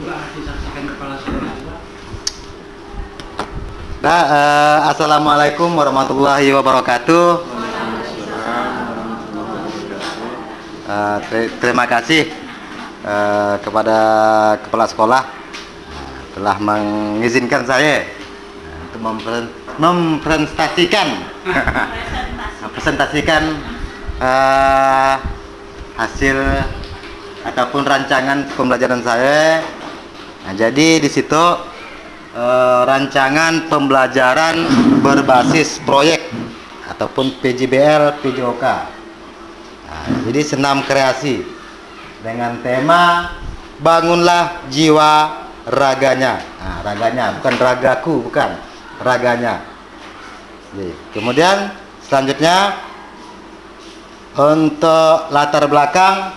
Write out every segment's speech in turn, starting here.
disaksikan kepala sekolah. Nah, assalamualaikum warahmatullahi wabarakatuh. Terima kasih kepada kepala sekolah telah mengizinkan saya untuk presentasikan hasil ataupun rancangan pembelajaran saya. Nah, jadi di situ rancangan pembelajaran berbasis proyek ataupun PJBL PJOK. Nah, jadi senam kreasi dengan tema bangunlah jiwa raganya. Nah, raganya bukan ragaku, bukan raganya. Jadi, kemudian selanjutnya untuk latar belakang,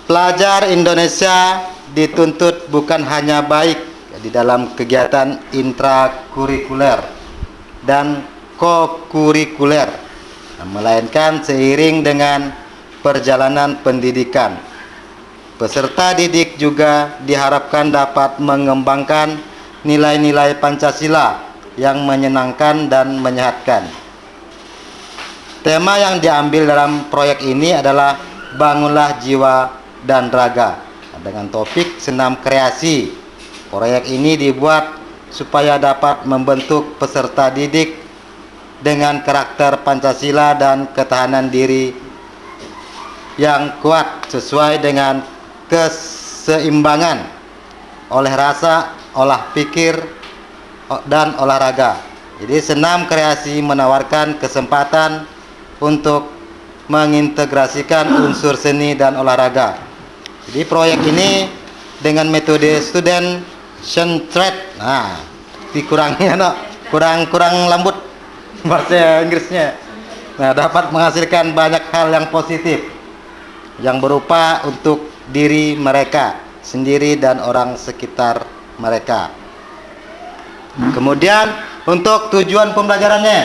pelajar Indonesia dituntut bukan hanya baik di dalam kegiatan intrakurikuler dan kokurikuler, melainkan seiring dengan perjalanan pendidikan. Peserta didik juga diharapkan dapat mengembangkan nilai-nilai Pancasila yang menyenangkan dan menyehatkan. Tema yang diambil dalam proyek ini adalah bangunlah jiwa dan raga, dengan topik senam kreasi. Proyek ini dibuat supaya dapat membentuk peserta didik dengan karakter Pancasila dan ketahanan diri yang kuat sesuai dengan keseimbangan oleh rasa, olah pikir, dan olahraga. Jadi senam kreasi menawarkan kesempatan untuk mengintegrasikan unsur seni dan olahraga. Jadi proyek ini dengan metode student centered. Nah, dikurangnya kurang lembut bahasa Inggrisnya. Nah, dapat menghasilkan banyak hal yang positif yang berupa untuk diri mereka sendiri dan orang sekitar mereka. Kemudian untuk tujuan pembelajarannya.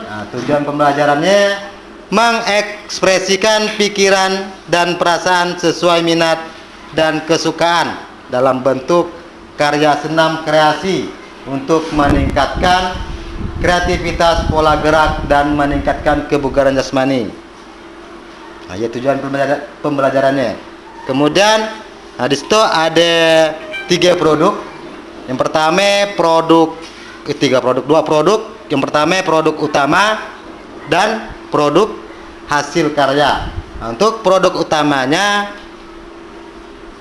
Nah, tujuan pembelajarannya mengekspresikan pikiran dan perasaan sesuai minat dan kesukaan dalam bentuk karya senam kreasi untuk meningkatkan kreativitas pola gerak dan meningkatkan kebugaran jasmani. Nah, ya tujuan pembelajarannya. Kemudian di situ ada 3 produk. Yang pertama dua produk. Yang pertama produk utama dan produk hasil karya. Nah, untuk produk utamanya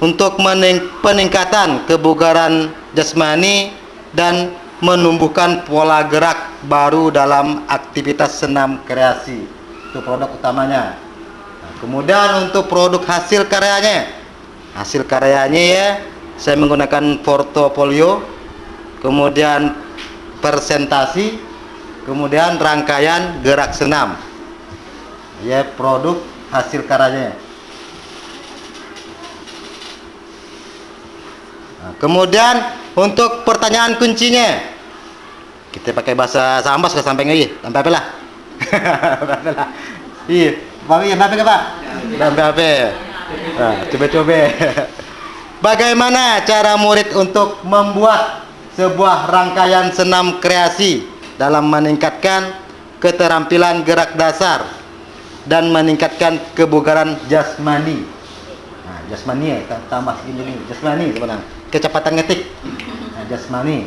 untuk peningkatan kebugaran jasmani dan menumbuhkan pola gerak baru dalam aktivitas senam kreasi. Itu produk utamanya. Nah, kemudian untuk produk hasil karyanya. Hasil karyanya ya, saya menggunakan portofolio, kemudian presentasi, kemudian rangkaian gerak senam. Ya, produk hasil karyanya. Nah, kemudian untuk pertanyaan kuncinya, kita pakai bahasa Sambas ke samping lagi, sampai apa lah? Iya, sampai apa Pak? Sampai apa? Nah, coba-coba. Bagaimana cara murid untuk membuat sebuah rangkaian senam kreasi dalam meningkatkan keterampilan gerak dasar dan meningkatkan kebugaran jasmani. Nah, jasmani ya, tambah segini jasmani sebenarnya. Kecepatan ngetik. Nah, jasmani.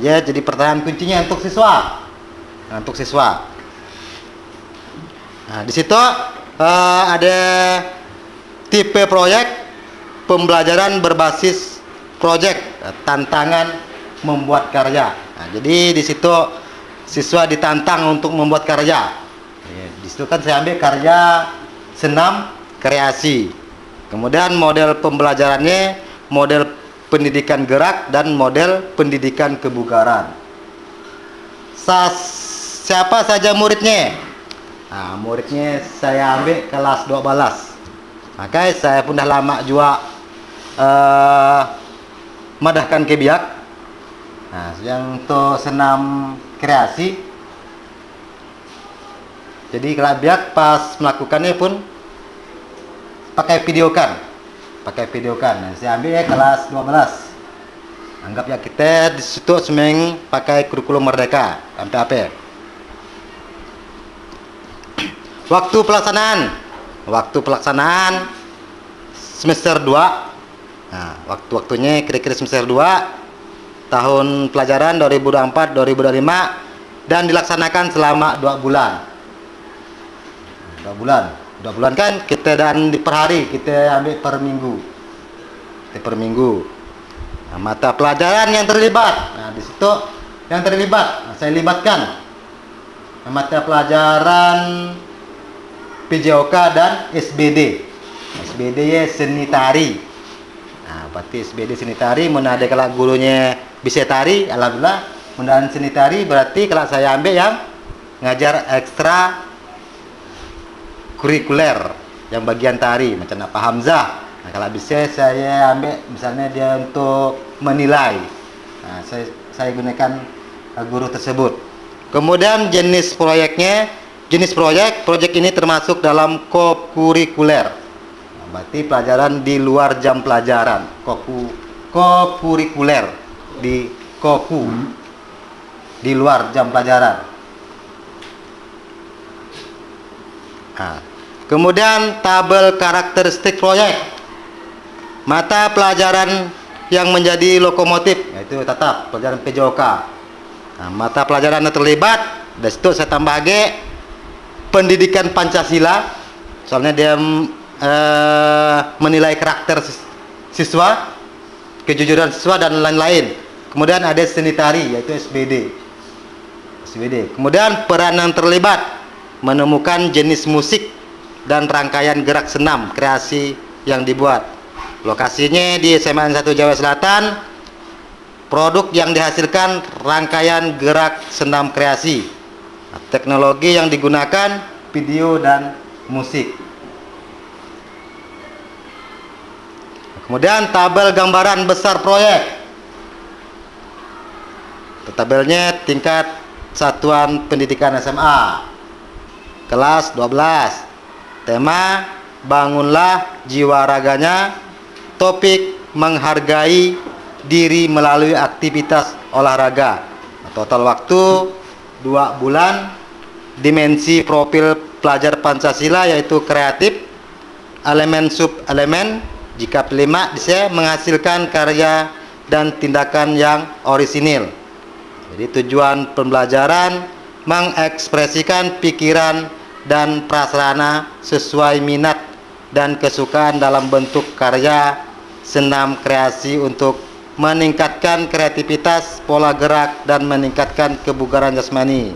Ya, jadi pertanyaan kuncinya untuk siswa. Nah, untuk siswa. Nah, di situ ada tipe proyek pembelajaran berbasis proyek, tantangan membuat karya. Nah, jadi di situ siswa ditantang untuk membuat karya. Di situ kan saya ambil karya senam kreasi. Kemudian model pembelajarannya model pendidikan gerak dan model pendidikan kebugaran. Siapa saja muridnya? Nah, muridnya saya ambil kelas 12. Maka saya pun dah lama juga madahkan ke biak. Nah, yang untuk senam kreasi. Jadi kalau biak pas melakukannya pun pakai pakai videokan. Nah, saya ambil ya kelas 12. Anggap ya kita di situ semeng pakai kurikulum Merdeka MPAP. Waktu pelaksanaan semester 2. Nah, waktu-waktunya kira-kira semester 2 tahun pelajaran 2024-2025 dan dilaksanakan selama 2 bulan. 2 bulan kan kita, dan per hari kita ambil per minggu. Nah, mata pelajaran yang terlibat. Nah, di situ yang terlibat, saya libatkan mata pelajaran PJOK dan SBD. SBD ya seni tari. Nah, berarti SBD seni tari, menada kalau gurunya bisa tari, alhamdulillah. Menada seni tari berarti kalau saya ambil yang ngajar ekstra kurikuler yang bagian tari macam Pak Hamzah. Nah, kalau bisa saya ambil misalnya dia untuk menilai. Nah, saya gunakan guru tersebut. Kemudian jenis proyek ini termasuk dalam kokurikuler. Nah, berarti pelajaran di luar jam pelajaran. Kokurikuler di di luar jam pelajaran. Nah, kemudian tabel karakteristik proyek. Mata pelajaran yang menjadi lokomotif, yaitu tetap pelajaran PJOK. Nah, mata pelajaran yang terlibat, dari situ saya tambah lagi pendidikan Pancasila, soalnya dia menilai karakter siswa, kejujuran siswa dan lain-lain. Kemudian ada seni tari, yaitu SBD. Kemudian peran yang terlibat, menemukan jenis musik dan rangkaian gerak senam kreasi yang dibuat. Lokasinya di SMA 1 Jawa Selatan. Produk yang dihasilkan rangkaian gerak senam kreasi. Nah, teknologi yang digunakan video dan musik. Kemudian tabel gambaran besar proyek. Tabelnya tingkat satuan pendidikan SMA. Kelas 12. Tema bangunlah jiwa raganya. Topik menghargai diri melalui aktivitas olahraga. Total waktu 2 bulan. Dimensi profil pelajar Pancasila yaitu kreatif, elemen sub-elemen. Jika pelima bisa menghasilkan karya dan tindakan yang orisinil. Jadi tujuan pembelajaran mengekspresikan pikiran dan prasarana sesuai minat dan kesukaan dalam bentuk karya senam kreasi untuk meningkatkan kreativitas, pola gerak, dan meningkatkan kebugaran jasmani.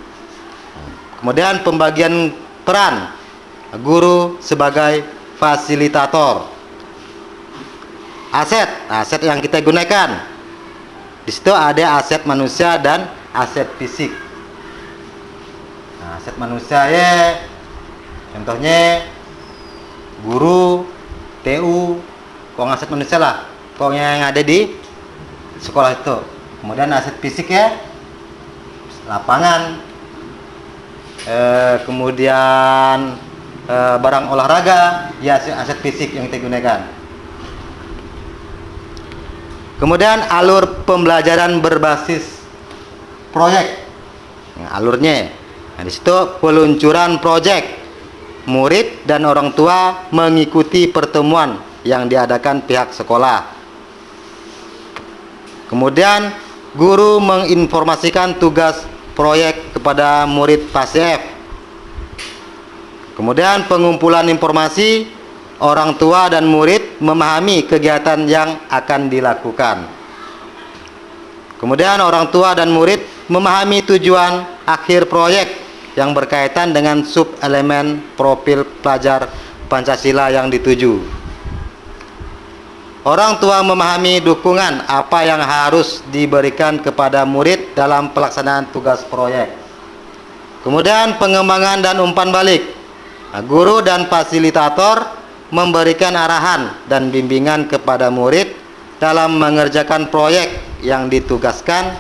Kemudian pembagian peran guru sebagai fasilitator. Aset yang kita gunakan. Di situ ada aset manusia dan aset fisik. Nah, aset manusia ya, contohnya guru, TU, aset manusia lah, yang ada di sekolah itu. Kemudian aset fisik ya, lapangan, kemudian barang olahraga, ya aset fisik yang kita gunakan. Kemudian alur pembelajaran berbasis proyek. Nah, alurnya, nah, di situ peluncuran proyek. Murid dan orang tua mengikuti pertemuan yang diadakan pihak sekolah. Kemudian guru menginformasikan tugas proyek kepada murid PASF. Kemudian pengumpulan informasi, orang tua dan murid memahami kegiatan yang akan dilakukan. Kemudian orang tua dan murid memahami tujuan akhir proyek yang berkaitan dengan sub-elemen profil pelajar Pancasila yang dituju. Orang tua memahami dukungan apa yang harus diberikan kepada murid dalam pelaksanaan tugas proyek. Kemudian pengembangan dan umpan balik. Nah, guru dan fasilitator memberikan arahan dan bimbingan kepada murid dalam mengerjakan proyek yang ditugaskan.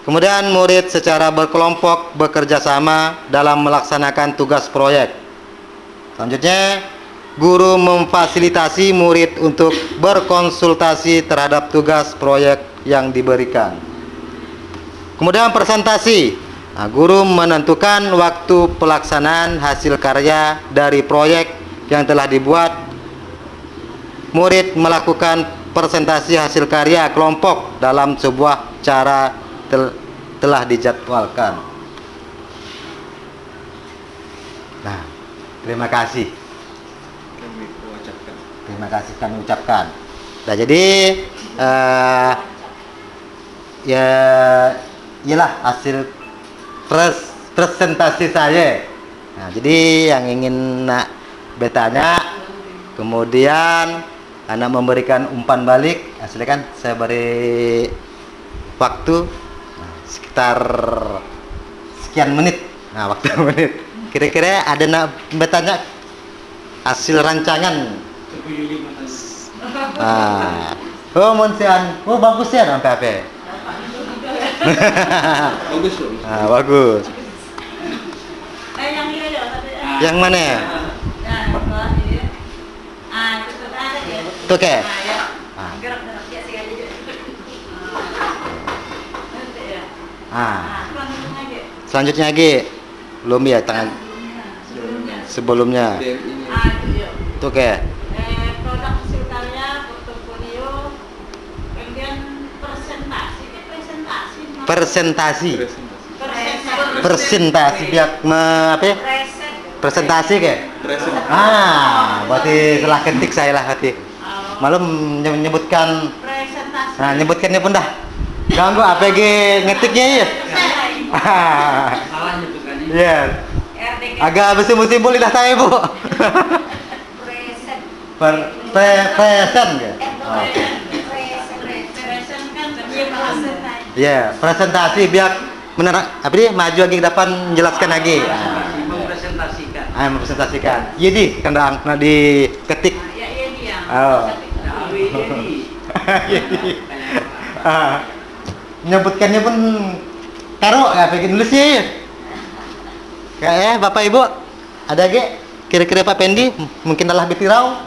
Kemudian murid secara berkelompok bekerja sama dalam melaksanakan tugas proyek. Selanjutnya, guru memfasilitasi murid untuk berkonsultasi terhadap tugas proyek yang diberikan. Kemudian presentasi. Nah, guru menentukan waktu pelaksanaan hasil karya dari proyek yang telah dibuat. Murid melakukan presentasi hasil karya kelompok dalam sebuah cara telah dijadwalkan. Nah, terima kasih. Terima kasih kami ucapkan. Nah, jadi ya iyalah hasil presentasi saya. Nah, jadi yang ingin nak bertanya, kemudian anak memberikan umpan balik. Hasilnya kan saya beri waktu sekitar sekian menit. Nah, waktu menit. Kira-kira ada nak bertanya hasil rancangan. Nah, oh Monsian, oh bagus ya sampai apa? Bagus loh. Nah, bagus. Yang ini loh, tapi Yang mana? nah, bawah ini. Itu ada ya. Tuh ke? Ya. Ah. Gerak-gerak ya sih aja. Nanti ya. Ah, Selanjutnya aja. selanjutnya lagi belum ya tangan Sebelumnya. sebelumnya. Dan ini Itu dia. Tuh ke? Produk hasil karya, portofolio, kemudian presentasi. Presentasi. presentasi. Presentasi biar apa ya? Presentasi ke? Presentasi. Ah, berarti salah ketik saya lah hati. Malu menyebutkan. Presentasi. Nah, nyebutkannya pun dah. Ganggu APG ngetiknya ya. Salah nyebutannya. Iya. RDK. Agak bersimbol-simbol lidah saya, Bu. Present. Present ke? Oh. Present kan dia bahasa. Iya, presentasi biar apa dia maju lagi ke depan menjelaskan lagi. Mempresentasikan. Mempresentasikan. Iya di kendang nah diketik. Ya dia. Oh. Menyebutkannya pun taruh nggak pengen nulis ya. Kayak Bapak Ibu ada ge kira-kira Pak Pendi mungkin adalah betirau.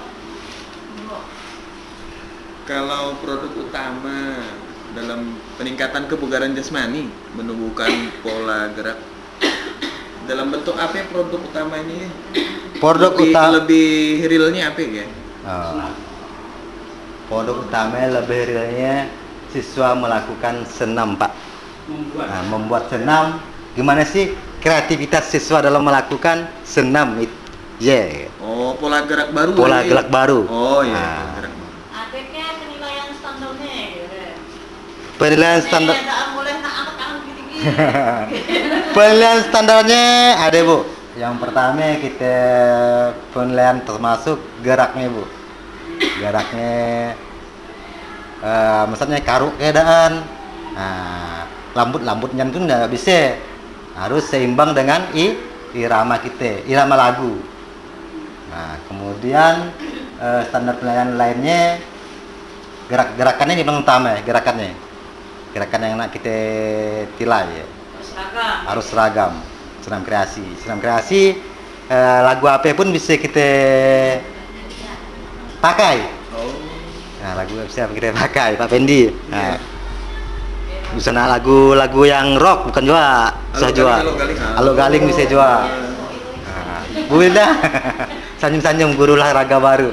Kalau produk utama dalam peningkatan kebugaran jasmani, menumbuhkan pola gerak dalam bentuk apa ya produk utama ini? Produk utama lebih realnya apa ya? Produk utama lebih realnya siswa melakukan senam, Pak. Nah, membuat senam. Gimana sih kreativitas siswa dalam melakukan senam? Yeah. Oh, pola gerak baru. Pola lagi. gerak baru. Oh iya, Nah. pola gerak baru. Adanya penilaian standarnya gitu. Penilaian standar. Tidak boleh nak angkat gini-gini. Penilaian standarnya ada, Bu. Yang pertama kita penilaian termasuk geraknya, Bu. Geraknya misalnya karuk keadaan. Nah, lambut-lambutnya itu nggak bisa. Harus seimbang dengan irama kita, irama lagu. Nah, kemudian standar penilaian lainnya gerakannya yang utama ya, gerakan yang nak kita tilai ya. Harus seragam. Senam kreasi lagu apa pun bisa kita pakai. Nah, lagu bisa kita pakai Pak Pendi. Nah, misalnya lagu yang rock bukan juga bisa jual. Halo Galing bisa jual. Nah, Bu Wilda senyum-senyum guru olahraga baru.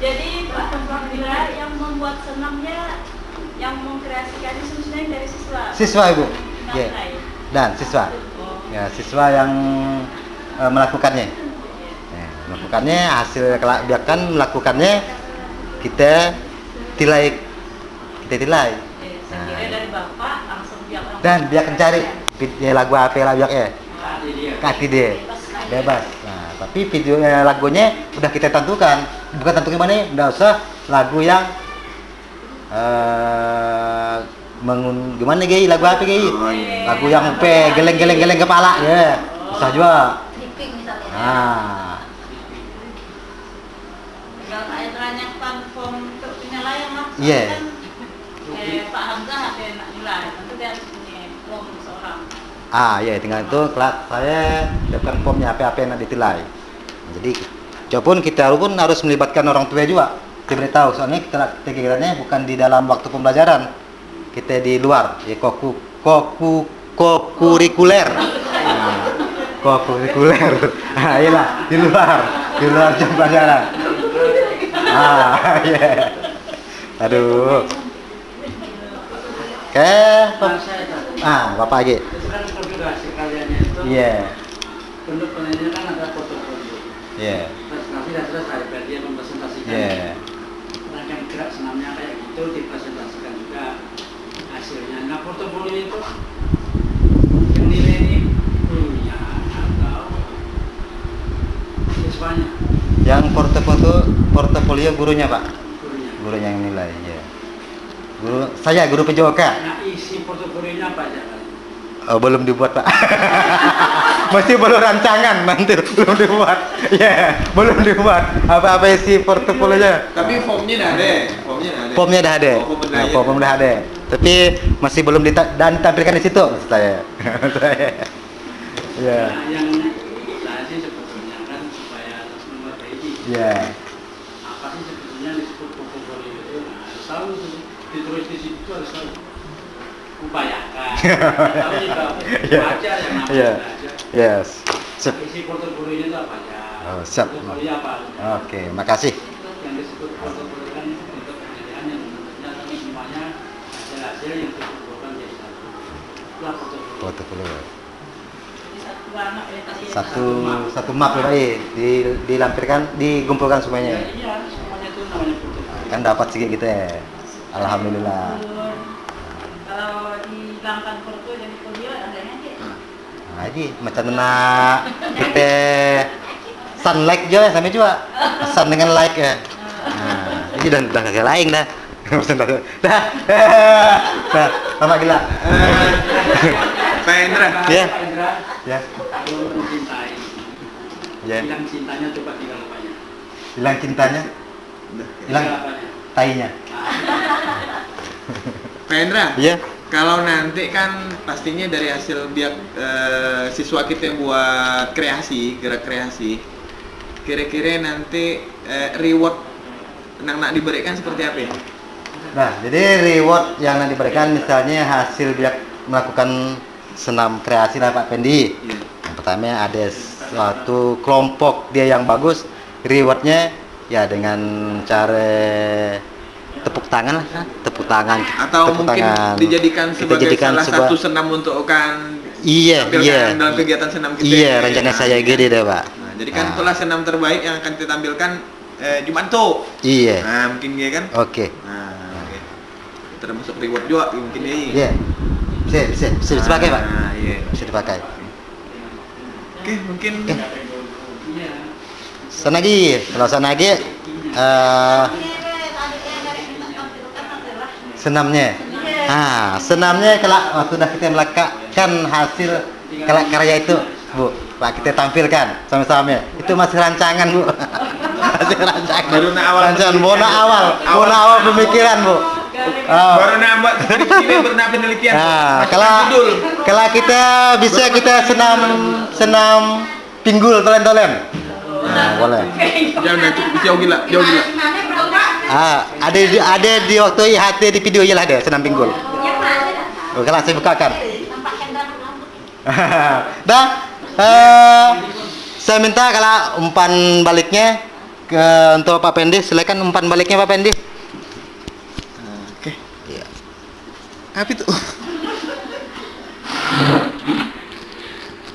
Jadi Pak Bila yang membuat senamnya, yang mengkreasikannya sebenarnya dari siswa. Siswa, Ibu. Ya. Dan siswa. Ya, siswa yang melakukannya. Ya, melakukannya hasil biarkan melakukannya kita tilai. Saya kira dari Bapak langsung biar orang Dan biarkan cari ya, lagu apa lah biar kasih dia bebas. Nah, tapi video lagunya udah kita tentukan, bukan tentukan mana, nggak usah lagu yang gimana gay lagu apa gay? Lagu yang geleng kepala ya, bisa juga. Nah, tinggal tanyakan form untuk penilaian langsung Iya. kan. Pak Hamzah ada yang nak nilai, tentu dia harus punya form seorang. ya tinggal itu kelas saya dapatkan formnya apa yang nak ditilai. Jadi walaupun kita pun harus melibatkan orang tua juga. Kita beritahu soalnya kegiatannya bukan di dalam waktu pembelajaran. Kita di luar, ya kokurikuler. Kokurikuler. Ah, iyalah di luar jam pelajaran. Iya. Aduh. Oke, Bapak lagi. Itu kan konfigurasi kaliannya itu. Iya. Bentuk penelitiannya kan ada portofolio. Iya. Terus nanti terus hari dia mempresentasikan. Iya. Rangkaian gerak senamnya kayak gitu dipresentasikan juga hasilnya. Nah, portofolio itu yang nilai ini gurunya atau siswanya? Yang portofolio gurunya, Pak. Gurunya. Gurunya yang nilai, ya. Guru PJOK. Nah, isi portofolionya apa aja? Oh, belum dibuat, Pak. Masih belum rancangan, nanti belum dibuat. Ya, belum dibuat. Apa-apa isi portofolionya? Tapi formnya dah ada. Formnya dah ada. Form dah ada. Tapi masih belum ditampilkan di situ, maksud saya. Ya. Nah, yang saya sih sebetulnya kan supaya memperbaiki. Ya. Apa sih sebetulnya disebut portofolio itu? Nah, harus tahu ditulis di situ harus tahu. Upayakan. Tahu juga belajar yang namanya Iya. belajar. Yes. Sip. Isi portofolionya itu apa aja? Oh, siap. Portofolio apa? Oke, makasih. Yang disebut portofolio kan untuk penelitian yang tentunya tapi semuanya hasil-hasil yang dikumpulkan jadi satu. Itulah portofolio. Portofolio. Satu Satu map ya, Pak. Dilampirkan, dikumpulkan semuanya. Iya, semuanya itu namanya portofolio. Kan dapat sedikit gitu ya. Alhamdulillah. Kalau dihilangkan porto jadi folio adanya aja. Nah, ini macam nak kita sun like juga sama juga. Sun dengan like ya. Nah, ini dah kagak lain dah. Dah. Nah, sama gila. Pak Hendra. Ya. Pak Indra, Ya. kalau mencintai, Ya. bilang cintanya coba tinggal apanya? Hilang cintanya, hilang Tinggal apanya? tainya. Pak Hendra. Iya. Kalau nanti kan pastinya dari hasil siswa kita yang buat gerak kreasi, kira-kira nanti reward yang nak diberikan seperti apa ya? Nah, jadi reward yang nanti diberikan misalnya hasil dia melakukan senam kreasi lah Pak Pendi. Iya. Yang pertama ada suatu kelompok dia yang bagus, rewardnya ya dengan cara tepuk tangan lah, tepuk tangan. Atau tepuk mungkin tangan. dijadikan Kita sebagai jadikan salah sebuah- satu senam untuk kan Iya, tampilkan dalam kegiatan senam kita. Iya, rencana saya gede deh Pak. Nah, jadi kan Nah. itulah senam terbaik yang akan kita tampilkan Jumat tuh. Iya. Nah, mungkin ya kan? Oke. Nah, oke. Termasuk reward juga mungkin ya. Iya. Bisa dipakai Pak. Nah, iya. Bisa dipakai. Oke, mungkin Oke. Sana lagi, kalau sana lagi senamnya. Senamnya kalau sudah kita melakukan hasil karya itu, Bu, Pak kita tampilkan sama-sama. Itu masih rancangan, Bu. Masih rancangan. Baru nak awal Rancangan bona awal pemikiran, Bu. baru nambah ini baru nak penelitian. Nah, Masukkan judul. kalau kita bisa kita senam pinggul tolen-tolen. Nah, boleh. Jangan cukup jauh gila. Ada di waktu IHT di video lah ada senam pinggul. Oke, langsung bukakan. Dah, saya minta kalau umpan baliknya untuk Pak Pendi, silakan umpan baliknya Pak Pendi. Oke. Iya. Apa itu?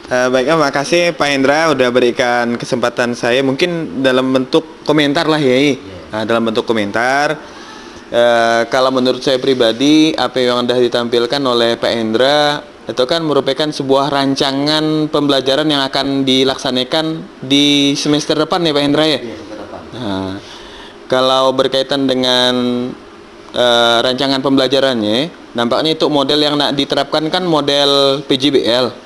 Baiknya makasih Pak Hendra udah berikan kesempatan saya mungkin dalam bentuk komentar lah ya. Nah, dalam bentuk komentar kalau menurut saya pribadi apa yang sudah ditampilkan oleh Pak Hendra itu kan merupakan sebuah rancangan pembelajaran yang akan dilaksanakan di semester depan ya Pak Hendra ya. Nah, kalau berkaitan dengan rancangan pembelajarannya nampaknya itu model yang nak diterapkan kan model PJBL.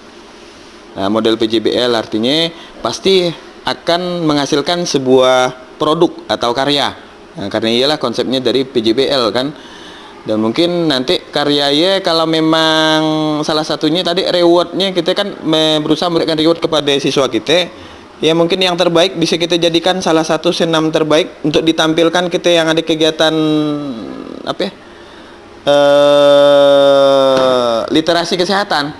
Nah, model PJBL artinya pasti akan menghasilkan sebuah produk atau karya. Nah, karena iyalah konsepnya dari PJBL kan. Dan mungkin nanti karyanya kalau memang salah satunya tadi rewardnya kita kan berusaha memberikan reward kepada siswa kita. ya mungkin yang terbaik bisa kita jadikan salah satu senam terbaik untuk ditampilkan kita yang ada kegiatan apa ya, literasi kesehatan.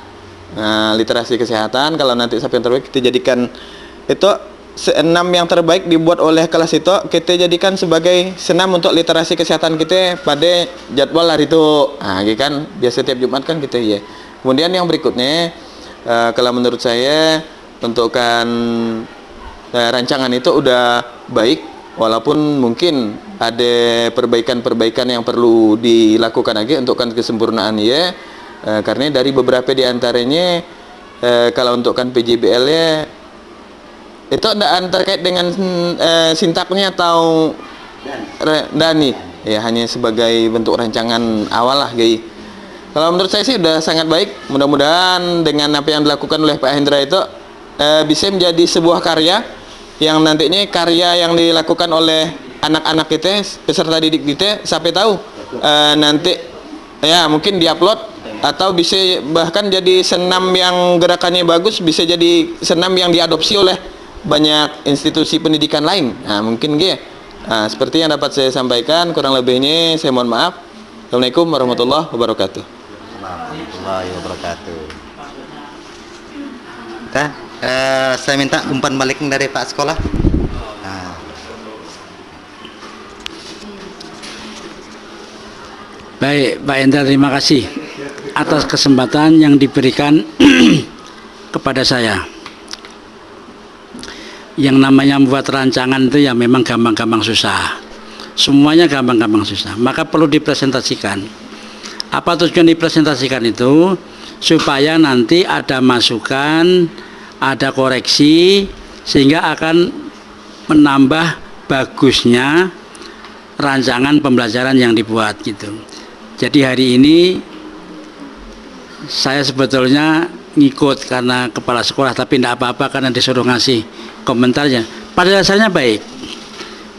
Nah, literasi kesehatan kalau nanti siapa yang terbaik kita jadikan itu senam yang terbaik dibuat oleh kelas itu kita jadikan sebagai senam untuk literasi kesehatan kita pada jadwal hari itu. Nah, gitu kan biasa tiap Jumat kan kita ya. Kemudian yang berikutnya kalau menurut saya bentukan rancangan itu udah baik, walaupun mungkin ada perbaikan-perbaikan yang perlu dilakukan lagi untuk kan kesempurnaan ya. Karena dari beberapa diantaranya kalau untuk kan PJBL ya itu ada terkait dengan sintaknya atau Dani ya, hanya sebagai bentuk rancangan awal lah guys. Kalau menurut saya sih udah sangat baik. Mudah-mudahan dengan apa yang dilakukan oleh Pak Hendra itu bisa menjadi sebuah karya yang nantinya karya yang dilakukan oleh anak-anak kita, peserta didik kita, sampai tahu nanti ya mungkin diupload atau bisa bahkan jadi senam yang gerakannya bagus, bisa jadi senam yang diadopsi oleh banyak institusi pendidikan lain. Nah, mungkin gitu. Nah, seperti yang dapat saya sampaikan, kurang lebihnya saya mohon maaf. Assalamualaikum warahmatullahi wabarakatuh. Warahmatullahi wabarakatuh. Saya minta umpan balik dari Pak Sekolah. Nah. Baik, Pak Hendra, terima kasih atas kesempatan yang diberikan kepada saya. Yang namanya membuat rancangan itu ya memang gampang-gampang susah. Semuanya gampang-gampang susah. Maka perlu dipresentasikan. Apa tujuan dipresentasikan itu? Supaya nanti ada masukan, ada koreksi, sehingga akan menambah bagusnya rancangan pembelajaran yang dibuat gitu. Jadi hari ini saya sebetulnya ngikut karena kepala sekolah, tapi tidak apa-apa karena disuruh ngasih komentarnya. Pada dasarnya baik.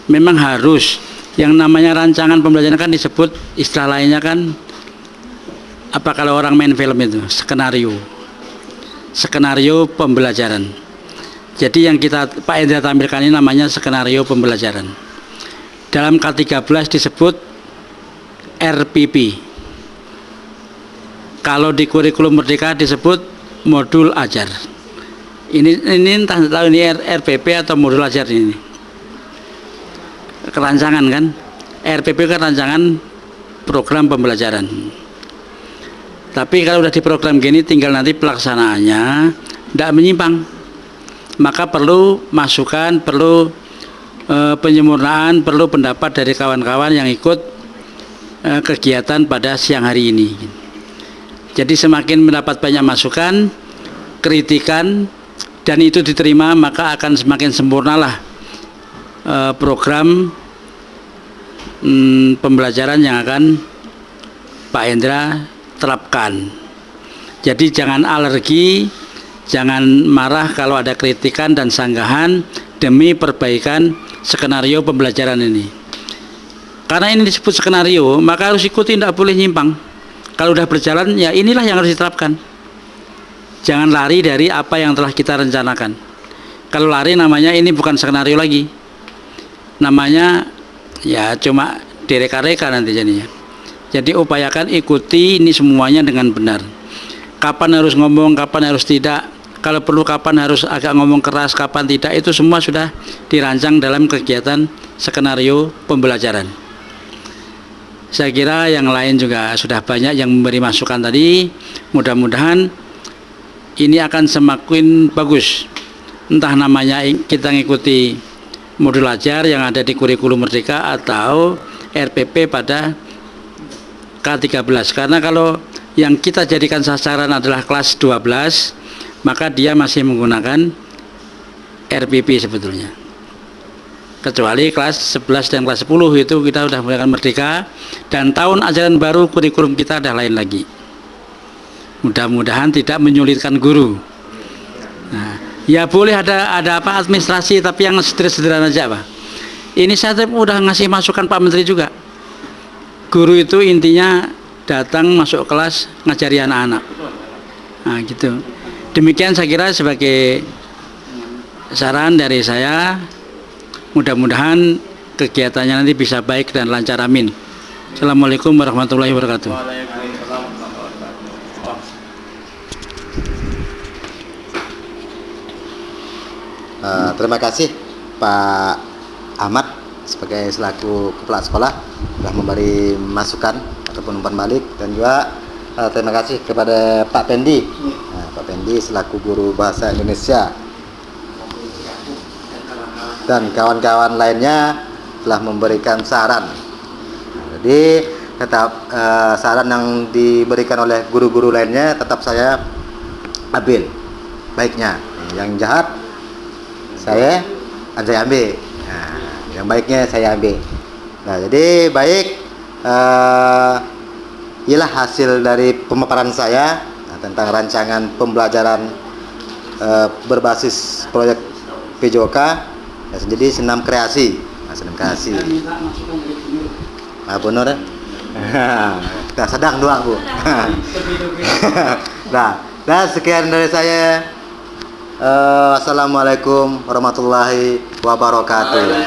Memang harus yang namanya rancangan pembelajaran kan disebut istilah lainnya kan apa kalau orang main film itu skenario pembelajaran. Jadi yang Pak Hendra tampilkan ini namanya skenario pembelajaran. Dalam K13 disebut RPP. Kalau di kurikulum Merdeka disebut modul ajar. Ini entah tahu ini RPP atau modul ajar ini. Kerancangan kan? RPP kan rancangan program pembelajaran. Tapi kalau udah di program gini tinggal nanti pelaksanaannya tidak menyimpang. Maka perlu masukan, perlu penyempurnaan, perlu pendapat dari kawan-kawan yang ikut kegiatan pada siang hari ini. Jadi semakin mendapat banyak masukan, kritikan, dan itu diterima, maka akan semakin sempurnalah program pembelajaran yang akan Pak Hendra terapkan. Jadi jangan alergi, jangan marah kalau ada kritikan dan sanggahan demi perbaikan skenario pembelajaran ini. Karena ini disebut skenario, maka harus ikuti, tidak boleh nyimpang. Kalau sudah berjalan, ya inilah yang harus diterapkan. Jangan lari dari apa yang telah kita rencanakan. Kalau lari namanya ini bukan skenario lagi. Namanya ya cuma direka-reka nanti jadinya. Jadi upayakan ikuti ini semuanya dengan benar. Kapan harus ngomong, kapan harus tidak. Kalau perlu kapan harus agak ngomong keras, kapan tidak. Itu semua sudah dirancang dalam kegiatan skenario pembelajaran. Saya kira yang lain juga sudah banyak yang memberi masukan tadi. Mudah-mudahan ini akan semakin bagus. Entah namanya kita ngikuti modul ajar yang ada di kurikulum Merdeka atau RPP pada K13. Karena kalau yang kita jadikan sasaran adalah kelas 12, maka dia masih menggunakan RPP sebetulnya. Kecuali kelas 11 dan kelas 10 itu kita sudah menggunakan Merdeka, dan tahun ajaran baru kurikulum kita ada lain lagi. Mudah-mudahan tidak menyulitkan guru. Nah, ya boleh ada apa administrasi, tapi yang sederhana aja Pak. Ini saya udah ngasih masukan Pak Menteri juga. Guru itu intinya datang masuk kelas ngajari anak-anak. Nah gitu. Demikian saya kira sebagai saran dari saya, mudah-mudahan kegiatannya nanti bisa baik dan lancar, amin. Assalamualaikum warahmatullahi wabarakatuh. Terima kasih Pak Ahmad sebagai selaku kepala sekolah telah memberi masukan ataupun umpan balik, dan juga terima kasih kepada Pak Pendi, Pak Pendi selaku guru bahasa Indonesia dan kawan-kawan lainnya telah memberikan saran. Jadi tetap saran yang diberikan oleh guru-guru lainnya tetap saya ambil baiknya, yang jahat saya ambil, nah, yang baiknya saya ambil. Nah, jadi baik, inilah hasil dari pemaparan saya tentang rancangan pembelajaran berbasis proyek PJOK, jadi senam kreasi. Senam kreasi. Bu Nur, kita sedang doang Bu. Nah, sekian dari saya. Assalamualaikum warahmatullahi wabarakatuh.